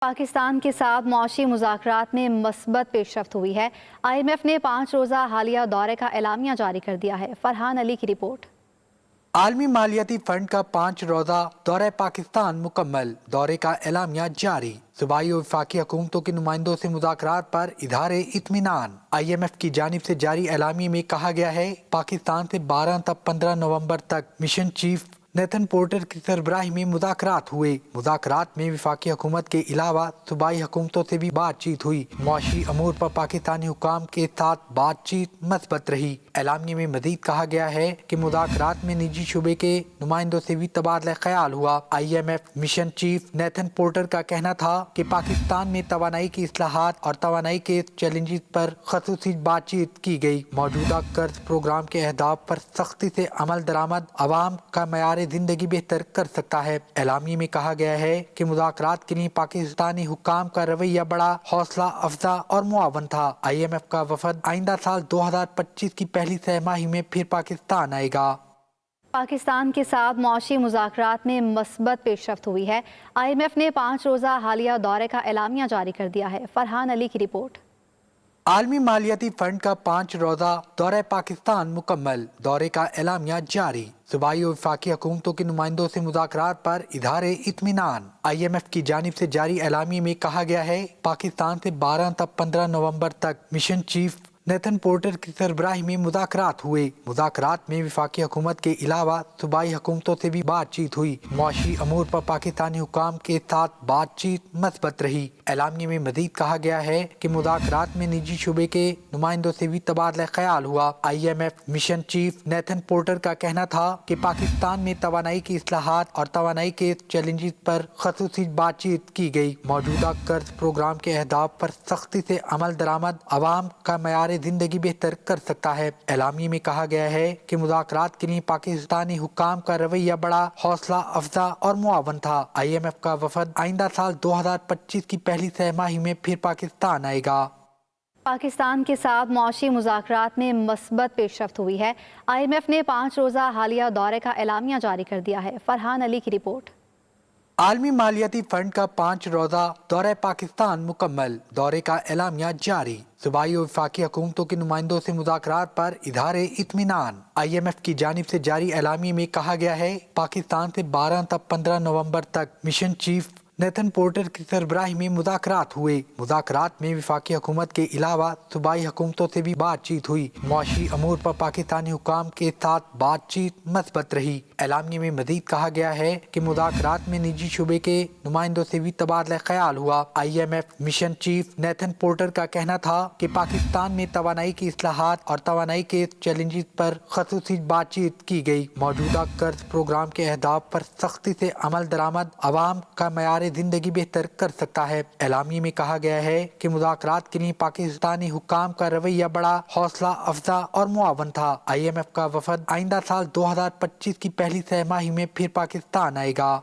پاکستان کے ساتھ معاشی مذاکرات میں مثبت پیش رفت ہوئی ہے۔ IMF نے 5 روزہ حالیہ دورے کا اعلامیہ جاری کر دیا ہے۔ فرحان علی کی رپورٹ۔ عالمی مالیاتی فنڈ کا 5 روزہ دورہ پاکستان مکمل، دورے کا اعلامیہ جاری۔ صوبائی و وفاقی حکومتوں کے نمائندوں سے مذاکرات پر اظہار اطمینان۔ IMF کی جانب سے جاری اعلامیے میں کہا گیا ہے پاکستان سے 12 تا 15 نومبر تک مشن چیف نیتھن پورٹر کی سربراہی میں مذاکرات ہوئے۔ مذاکرات میں وفاقی حکومت کے علاوہ صوبائی حکومتوں سے بھی بات چیت ہوئی۔ معاشی امور پر پاکستانی حکام کے ساتھ بات چیت مثبت رہی۔ اعلامیے میں مزید کہا گیا ہے کہ مذاکرات میں نجی شعبے کے نمائندوں سے بھی تبادلہ خیال ہوا۔ IMF mission chief Nathan Porter کا کہنا تھا کہ پاکستان میں توانائی کی اصلاحات اور توانائی کے چیلنجز پر خصوصی بات چیت کی گئی۔ موجودہ قرض پروگرام کے اہداف پر سختی سے عمل درآمد عوام کا معیار زندگی بہتر کر سکتا ہے۔ اعلامیے میں کہا گیا ہے کہ مذاکرات کے لیے پاکستانی حکام کا رویہ بڑا حوصلہ افزا اور معاون تھا۔ IMF کا وفد آئندہ سال 2025 کی پہلی سہ ماہی میں پھر پاکستان آئے گا۔ پاکستان کے ساتھ معاشی مذاکرات میں مثبت پیش رفت ہوئی ہے۔ IMF نے 5 روزہ حالیہ دورے کا اعلامیہ جاری کر دیا ہے۔ فرحان علی کی رپورٹ۔ عالمی مالیاتی فنڈ کا 5 روزہ دورہ پاکستان مکمل، دورے کا اعلامیہ جاری۔ صوبائی و وفاقی حکومتوں کے نمائندوں سے مذاکرات پر اظہار اطمینان۔ IMF کی جانب سے جاری اعلامیے میں کہا گیا ہے پاکستان سے 12 تا 15 نومبر تک مشن چیف نیتھن پورٹر کی سربراہی میں مذاکرات ہوئے۔ مذاکرات میں وفاقی حکومت کے علاوہ صوبائی حکومتوں سے بھی بات چیت ہوئی۔ معاشی امور پر پاکستانی حکام کے ساتھ بات چیت مثبت رہی۔ اعلامیے میں مزید کہا گیا ہے کہ مذاکرات میں نجی شعبے کے نمائندوں سے بھی تبادلہ خیال ہوا۔ IMF mission chief Nathan Porter کا کہنا تھا کہ پاکستان میں توانائی کی اصلاحات اور توانائی کے چیلنجز پر خصوصی بات چیت کی گئی۔ موجودہ قرض پروگرام کے اہداف پر سختی سے عمل درآمد عوام کا معیار زندگی بہتر کر سکتا ہے۔ اعلامیے میں کہا گیا ہے کہ مذاکرات کے لیے پاکستانی حکام کا رویہ بڑا حوصلہ افزا اور معاون تھا۔ IMF کا وفد آئندہ سال 2025 کی پہلی سہ ماہی میں پھر پاکستان آئے گا۔ پاکستان کے ساتھ معاشی مذاکرات میں مثبت پیش رفت ہوئی ہے۔ IMF نے 5 روزہ حالیہ دورے کا اعلامیہ جاری کر دیا ہے۔ فرحان علی کی رپورٹ۔ عالمی مالیاتی فنڈ کا 5 روزہ دورہ پاکستان مکمل، دورے کا اعلامیہ جاری۔ صوبائی و وفاقی حکومتوں کے نمائندوں سے مذاکرات پر اظہار اطمینان۔ IMF کی جانب سے جاری اعلامیے میں کہا گیا ہے پاکستان سے 12 تا 15 نومبر تک مشن چیف نیتھن پورٹر کی سربراہی میں مذاکرات ہوئے۔ مذاکرات میں وفاقی حکومت کے علاوہ صوبائی حکومتوں سے بھی بات چیت ہوئی۔ معاشی امور پر پاکستانی حکام کے ساتھ بات چیت مثبت رہی۔ اعلامیے میں مزید کہا گیا ہے کہ مذاکرات میں نجی شعبے کے نمائندوں سے بھی تبادلہ خیال ہوا۔ IMF mission chief Nathan Porter کا کہنا تھا کہ پاکستان میں توانائی کی اصلاحات اور توانائی کے چیلنجز پر خصوصی بات چیت کی گئی۔ موجودہ قرض پروگرام کے اہداف پر سختی سے عمل درآمد عوام کا معیار زندگی بہتر کر سکتا ہے۔ اعلامیے میں کہا گیا ہے کہ مذاکرات کے لیے پاکستانی حکام کا رویہ بڑا حوصلہ افزا اور معاون تھا۔ IMF کا وفد آئندہ سال 2025 کی پہلی سہ ماہی میں پھر پاکستان آئے گا۔